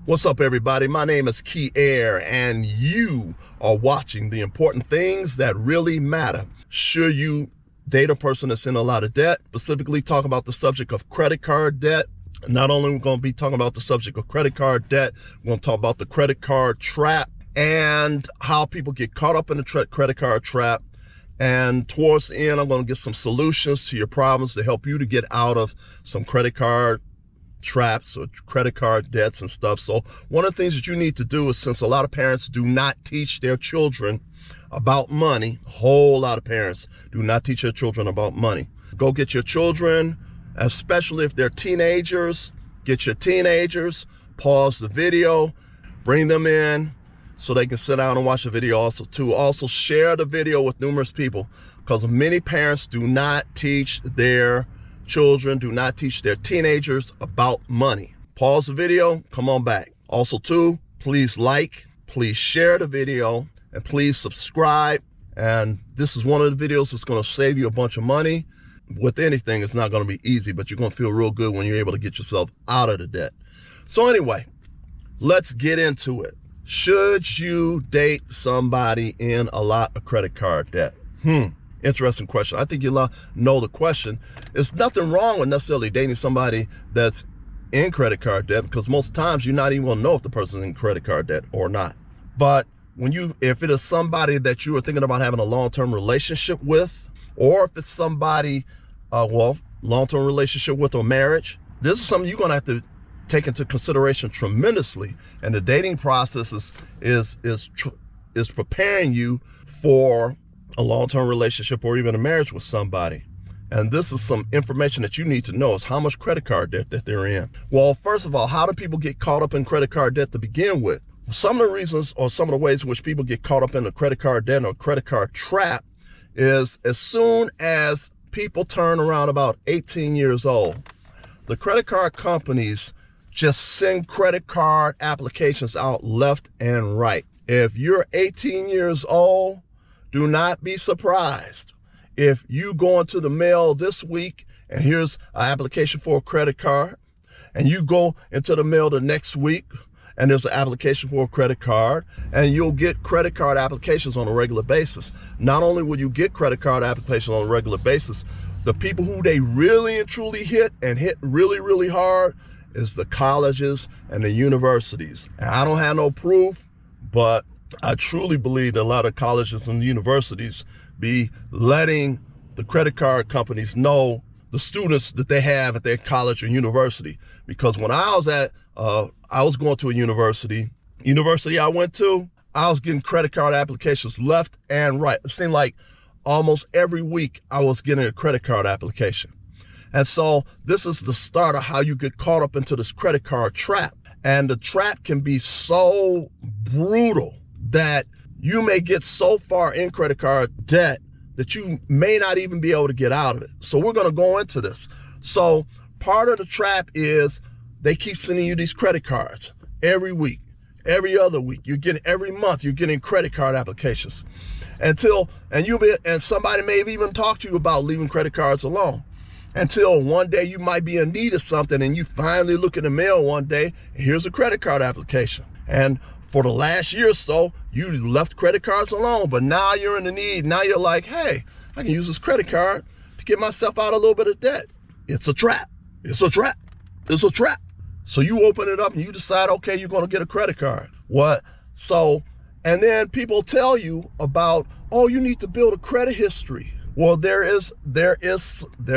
What's up, everybody? My name is Key Air, and you are watching The Important Things That Really Matter. Should you date a person that's in a lot of debt? Specifically talk about the subject of credit card debt. Not only are we going to be talking about the subject of credit card debt, we're going to talk about the credit card trap and how people get caught up in the credit card trap. And towards the end, I'm going to get some solutions to your problems to help you to get out of some credit card traps or credit card debts and stuff. So one of the things that you need to do is, since a lot of parents do not teach their children about money, a whole lot of parents do not teach their children about money. Go get your children, especially if they're teenagers, get your teenagers, pause the video, bring them in so they can sit down and watch the video also share the video with numerous people, because many parents do not teach their children, do not teach their teenagers about money. Pause the video, come on back. Also too, please like, please share the video, and please subscribe. And this is one of the videos that's going to save you a bunch of money. With anything, it's not going to be easy, but you're going to feel real good when you're able to get yourself out of the debt. So anyway, let's get into it. Should you date somebody in a lot of credit card debt? Interesting question. I think you know the question. There's nothing wrong with necessarily dating somebody that's in credit card debt, because most times you're not even going to know if the person's in credit card debt or not. But if it is somebody that you are thinking about having a long-term relationship with, or if it's somebody, long-term relationship with or marriage, this is something you're going to have to take into consideration tremendously. And the dating process is preparing you for a long-term relationship or even a marriage with somebody. And this is some information that you need to know, is how much credit card debt that they're in. Well, first of all, how do people get caught up in credit card debt to begin with? Some of the reasons, or some of the ways in which people get caught up in the credit card debt or credit card trap, is as soon as people turn around about 18 years old, the credit card companies just send credit card applications out left and right. If you're 18 years old, do not be surprised if you go into the mail this week and here's an application for a credit card, and you go into the mail the next week and there's an application for a credit card, and you'll get credit card applications on a regular basis. Not only will you get credit card applications on a regular basis, the people who they really and truly hit really, really hard is the colleges and the universities. And I don't have no proof, but I truly believe that a lot of colleges and universities be letting the credit card companies know the students that they have at their college or university. Because when I was going to a university I went to, I was getting credit card applications left and right. It seemed like almost every week I was getting a credit card application. And so this is the start of how you get caught up into this credit card trap. And the trap can be so brutal that you may get so far in credit card debt that you may not even be able to get out of it. So we're going to go into this. So part of the trap is they keep sending you these credit cards every week, every other week. Every month you're getting credit card applications and somebody may have even talked to you about leaving credit cards alone, until one day you might be in need of something and you finally look in the mail one day and here's a credit card application. And for the last year or so, you left credit cards alone, but now you're in the need. Now you're like, hey, I can use this credit card to get myself out a little bit of debt. It's a trap. It's a trap. It's a trap. So you open it up and you decide, okay, you're going to get a credit card. And then people tell you about, oh, you need to build a credit history. Well, there's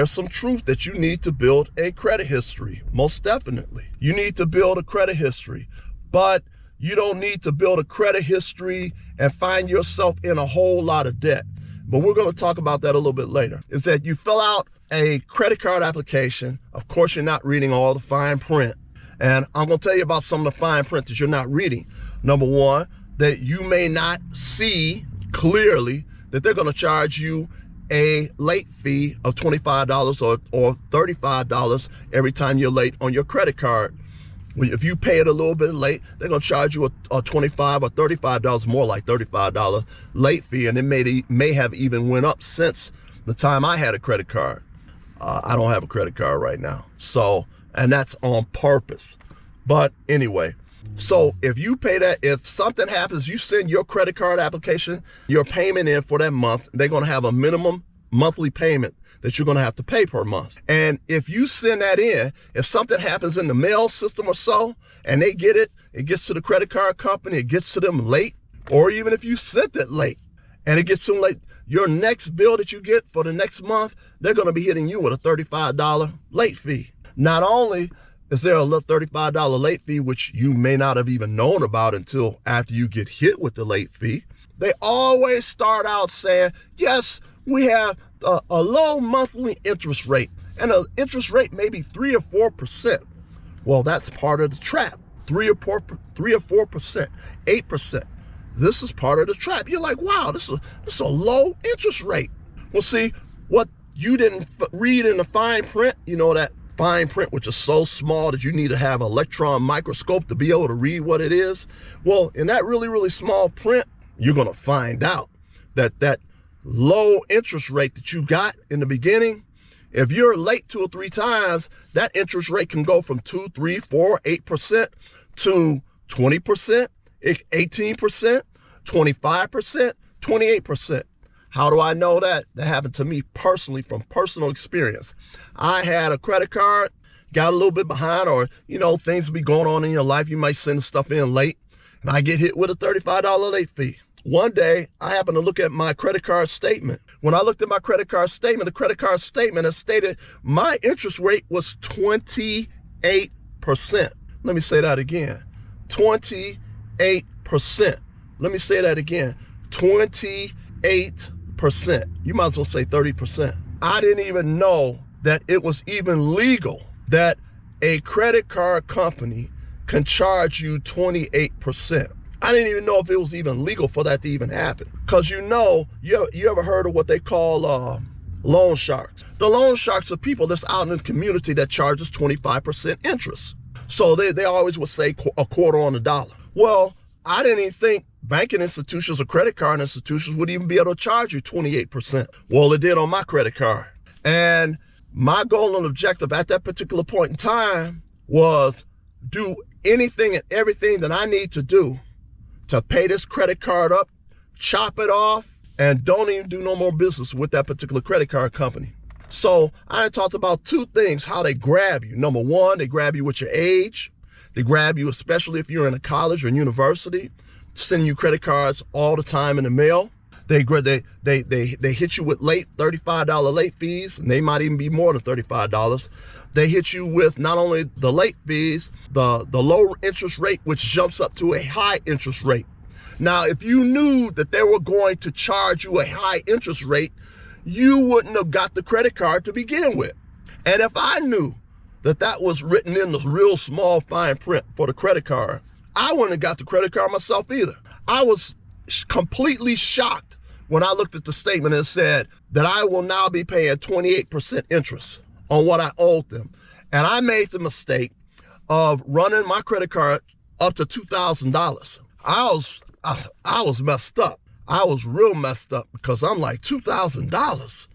some truth that you need to build a credit history. Most definitely. You need to build a credit history, but you don't need to build a credit history and find yourself in a whole lot of debt. But we're going to talk about that a little bit later. Is that you fill out a credit card application. Of course, you're not reading all the fine print. And I'm going to tell you about some of the fine print that you're not reading. Number one, that you may not see clearly that they're going to charge you a late fee of $25 or $35 every time you're late on your credit card. If you pay it a little bit late, they're going to charge you a $25 or $35, more like $35 late fee, and it may have even went up since the time I had a credit card. I don't have a credit card right now, and that's on purpose. But anyway, So if you pay that, if something happens, you send your credit card application, your payment in for that month, they're going to have a minimum monthly payment that you're going to have to pay per month. And if you send that in, if something happens in the mail system or so, and they get it, it gets to the credit card company, it gets to them late, or even if you sent it late and it gets to them late, your next bill that you get for the next month, they're going to be hitting you with a $35 late fee. Not only is there a little $35 late fee, which you may not have even known about until after you get hit with the late fee, they always start out saying, yes, we have a low monthly interest rate, and an interest rate may be 3 or 4%. Well, that's part of the trap. 3 or 4%, 8%. This is part of the trap. You're like, wow, this is a low interest rate. Well, see, what you didn't read in the fine print, you know, that fine print, which is so small that you need to have an electron microscope to be able to read what it is. Well, in that really, really small print, you're going to find out that that low interest rate that you got in the beginning, if you're late 2 or 3 times, that interest rate can go from 2, 3, 4, 8% to 20%, 18%, 25%, 28%. How do I know that? That happened to me personally from personal experience. I had a credit card, got a little bit behind, or, you know, things be going on in your life. You might send stuff in late, and I get hit with a $35 late fee. One day, I happened to look at my credit card statement. When I looked at my credit card statement, the credit card statement has stated my interest rate was 28%. Let me say that again. 28%. Let me say that again. 28%. You might as well say 30%. I didn't even know that it was even legal that a credit card company can charge you 28%. I didn't even know if it was even legal for that to even happen. Because you know, you ever heard of what they call loan sharks? The loan sharks are people that's out in the community that charges 25% interest. So they always would say a quarter on the dollar. Well, I didn't even think banking institutions or credit card institutions would even be able to charge you 28%. Well, it did on my credit card. And my goal and objective at that particular point in time was do anything and everything that I need to do to pay this credit card up, chop it off, and don't even do no more business with that particular credit card company. So I talked about 2 things, how they grab you. Number 1, they grab you with your age. They grab you, especially if you're in a college or university, sending you credit cards all the time in the mail. They hit you with late $35 late fees, and they might even be more than $35. They hit you with not only the late fees, the low interest rate, which jumps up to a high interest rate. Now, if you knew that they were going to charge you a high interest rate, you wouldn't have got the credit card to begin with. And if I knew that that was written in the real small fine print for the credit card, I wouldn't have got the credit card myself either. I was completely shocked when I looked at the statement and said that I will now be paying 28% interest on what I owed them. And I made the mistake of running my credit card up to $2,000. I was messed up. I was real messed up because I'm like, $2,000?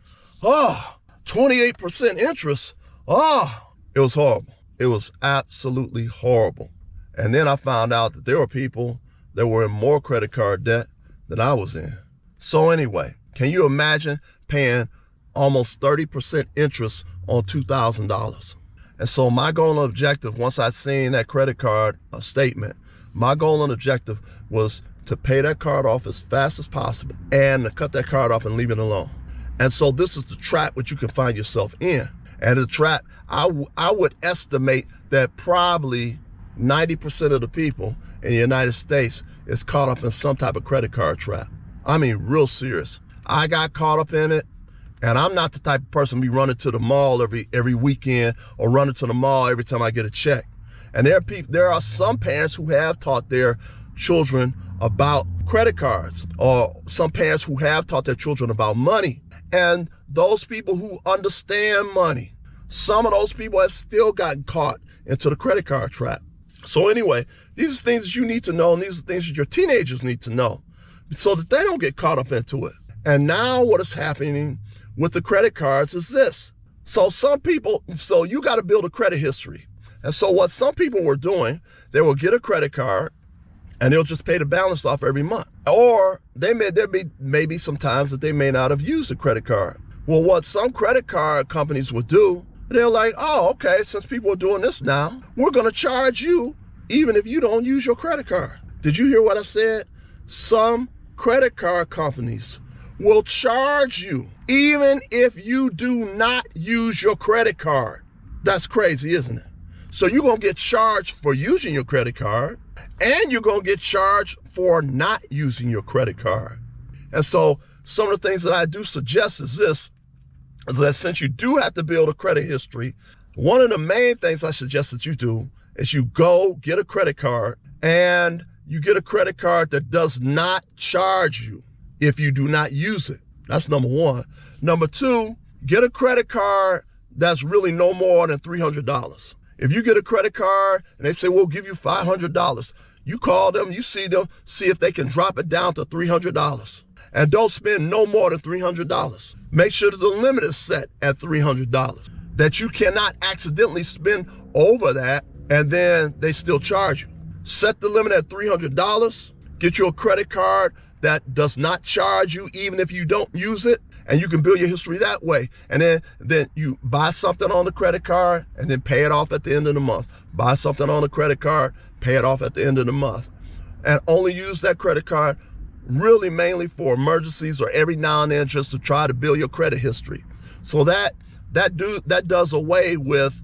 Oh, 28% interest? Oh, it was horrible. It was absolutely horrible. And then I found out that there were people that were in more credit card debt than I was in. So anyway, can you imagine paying almost 30% interest on $2,000? And so my goal and objective, once I seen that credit card statement, my goal and objective was to pay that card off as fast as possible and to cut that card off and leave it alone. And so this is the trap which you can find yourself in. And the trap, I would estimate that probably 90% of the people in the United States is caught up in some type of credit card trap. I mean, real serious. I got caught up in it, and I'm not the type of person be running to the mall every weekend or running to the mall every time I get a check. And there are some parents who have taught their children about credit cards, or some parents who have taught their children about money. And those people who understand money, some of those people have still gotten caught into the credit card trap. So anyway, these are things that you need to know, and these are things that your teenagers need to know so that they don't get caught up into it. And now what is happening with the credit cards is this. So you got to build a credit history. And so what some people were doing, they will get a credit card and they'll just pay the balance off every month. Or there may be some times that they may not have used a credit card. Well, what some credit card companies would do, they're like, oh, okay, since people are doing this now, we're going to charge you even if you don't use your credit card. Did you hear what I said? Some credit card companies will charge you even if you do not use your credit card. That's crazy, isn't it? So you're going to get charged for using your credit card, and you're going to get charged for not using your credit card. And so some of the things that I do suggest is this, is that since you do have to build a credit history, one of the main things I suggest that you do is you go get a credit card, and you get a credit card that does not charge you if you do not use it. That's number one. Number two, get a credit card that's really no more than $300. If you get a credit card and they say, we'll give you $500, you call them, you see them, see if they can drop it down to $300. And don't spend no more than $300. Make sure that the limit is set at $300, that you cannot accidentally spend over that and then they still charge you. Set the limit at $300, get you a credit card that does not charge you even if you don't use it, and you can build your history that way. And then you buy something on the credit card and then pay it off at the end of the month. Buy something on the credit card, pay it off at the end of the month. And only use that credit card really mainly for emergencies or every now and then just to try to build your credit history. So that does away with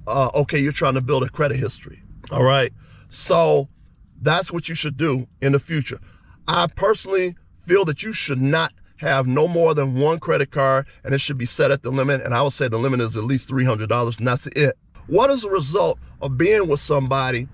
okay, you're trying to build a credit history. All right. So that's what you should do in the future. I personally feel that you should not have no more than one credit card, and it should be set at the limit. And I would say the limit is at least $300, and that's it. What is the result of being with somebody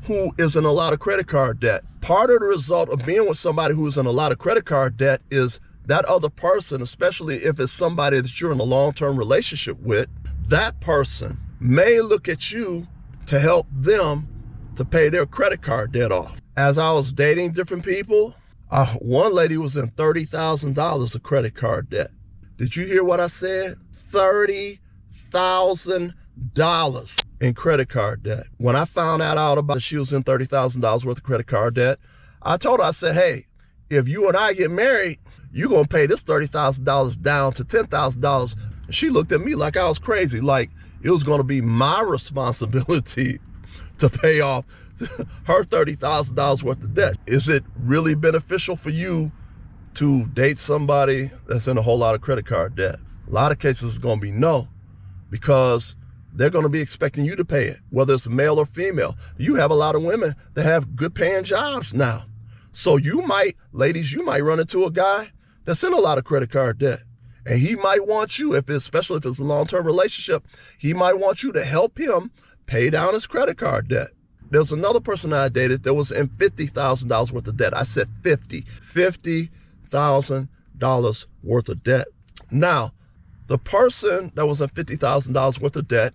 who is in a lot of credit card debt? Part of the result of being with somebody who is in a lot of credit card debt is that other person, especially if it's somebody that you're in a long-term relationship with, that person may look at you to help them to pay their credit card debt off. As I was dating different people, one lady was in $30,000 of credit card debt. Did you hear what I said? $30,000 in credit card debt. When I found out about she was in $30,000 worth of credit card debt, I told her, I said, hey, if you and I get married, you're going to pay this $30,000 down to $10,000. And she looked at me like I was crazy, like it was going to be my responsibility to pay off her $30,000 worth of debt. Is it really beneficial for you to date somebody that's in a whole lot of credit card debt? A lot of cases it's going to be no, because they're going to be expecting you to pay it, whether it's male or female. You have a lot of women that have good paying jobs now. So you might, ladies, you might run into a guy that's in a lot of credit card debt. And he might want you, especially if it's a long-term relationship, he might want you to help him pay down his credit card debt. There was another person I dated that was in $50,000 worth of debt. I said $50,000 worth of debt. Now, the person that was in $50,000 worth of debt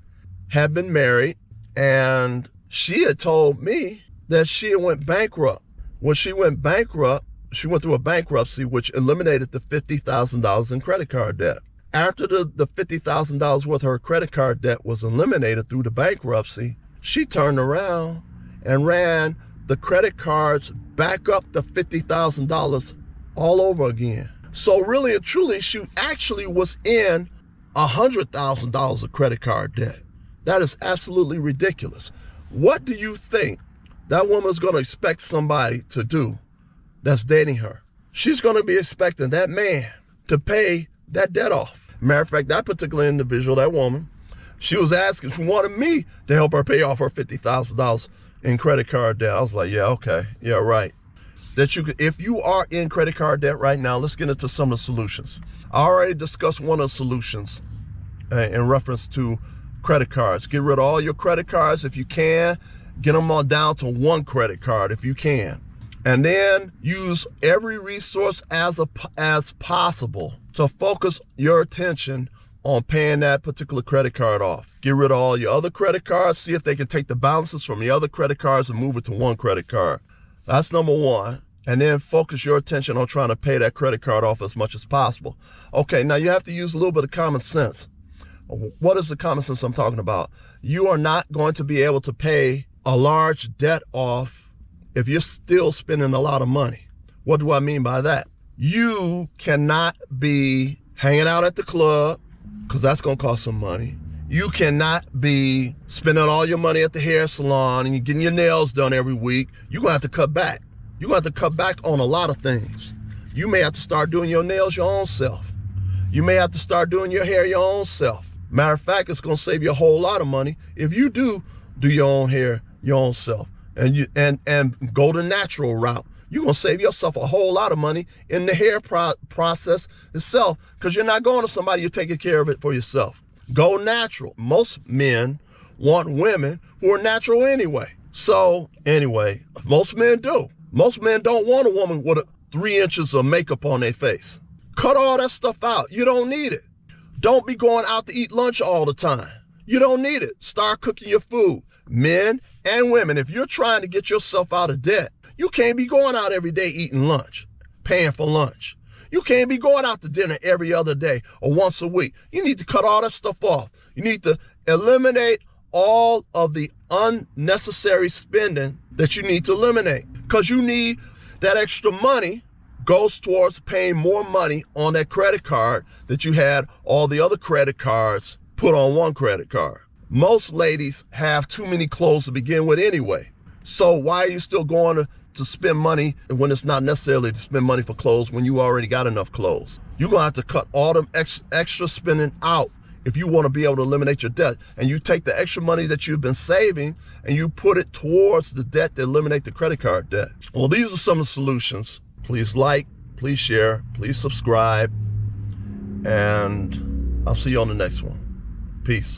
had been married, and she had told me that she had went bankrupt. When she went bankrupt, she went through a bankruptcy, which eliminated the $50,000 in credit card debt. After the $50,000 worth of her credit card debt was eliminated through the bankruptcy, she turned around and ran the credit cards back up to $50,000 all over again. So really and truly, she actually was in $100,000 of credit card debt. That is absolutely ridiculous. What do you think that woman's going to expect somebody to do that's dating her? She's going to be expecting that man to pay that debt off. Matter of fact, that particular individual, that woman, she wanted me to help her pay off her $50,000 in credit card debt. I was like, yeah, okay, yeah, right. If you are in credit card debt right now, let's get into some of the solutions. I already discussed one of the solutions in reference to credit cards. Get rid of all your credit cards if you can. Get them all down to one credit card if you can. And then use every resource as possible to focus your attention on paying that particular credit card off. Get rid of all your other credit cards. See if they can take the balances from the other credit cards and move it to one credit card. That's number one. And then focus your attention on trying to pay that credit card off as much as possible. Okay, now you have to use a little bit of common sense. What is the common sense I'm talking about? You are not going to be able to pay a large debt off if you're still spending a lot of money. What do I mean by that? You cannot be hanging out at the club, because that's going to cost some money. You cannot be spending all your money at the hair salon and you're getting your nails done every week. You're going to have to cut back. You're going to have to cut back on a lot of things. You may have to start doing your nails your own self. You may have to start doing your hair your own self. Matter of fact, it's going to save you a whole lot of money if you do your own hair your own self and go the natural route. You're going to save yourself a whole lot of money in the hair process itself, because you're not going to somebody, you're taking care of it for yourself. Go natural. Most men want women who are natural anyway. So anyway, most men do. Most men don't want a woman with 3 inches of makeup on their face. Cut all that stuff out. You don't need it. Don't be going out to eat lunch all the time. You don't need it. Start cooking your food. Men and women, if you're trying to get yourself out of debt, you can't be going out every day eating lunch, paying for lunch. You can't be going out to dinner every other day or once a week. You need to cut all that stuff off. You need to eliminate all of the unnecessary spending that you need to eliminate, because you need that extra money goes towards paying more money on that credit card that you had all the other credit cards put on one credit card. Most ladies have too many clothes to begin with anyway. So why are you still going to spend money when it's not necessarily to spend money for clothes when you already got enough clothes? You're going to have to cut all them extra spending out if you want to be able to eliminate your debt. And you take the extra money that you've been saving and you put it towards the debt to eliminate the credit card debt. Well, these are some of the solutions. Please like, please share, please subscribe, and I'll see you on the next one. Peace.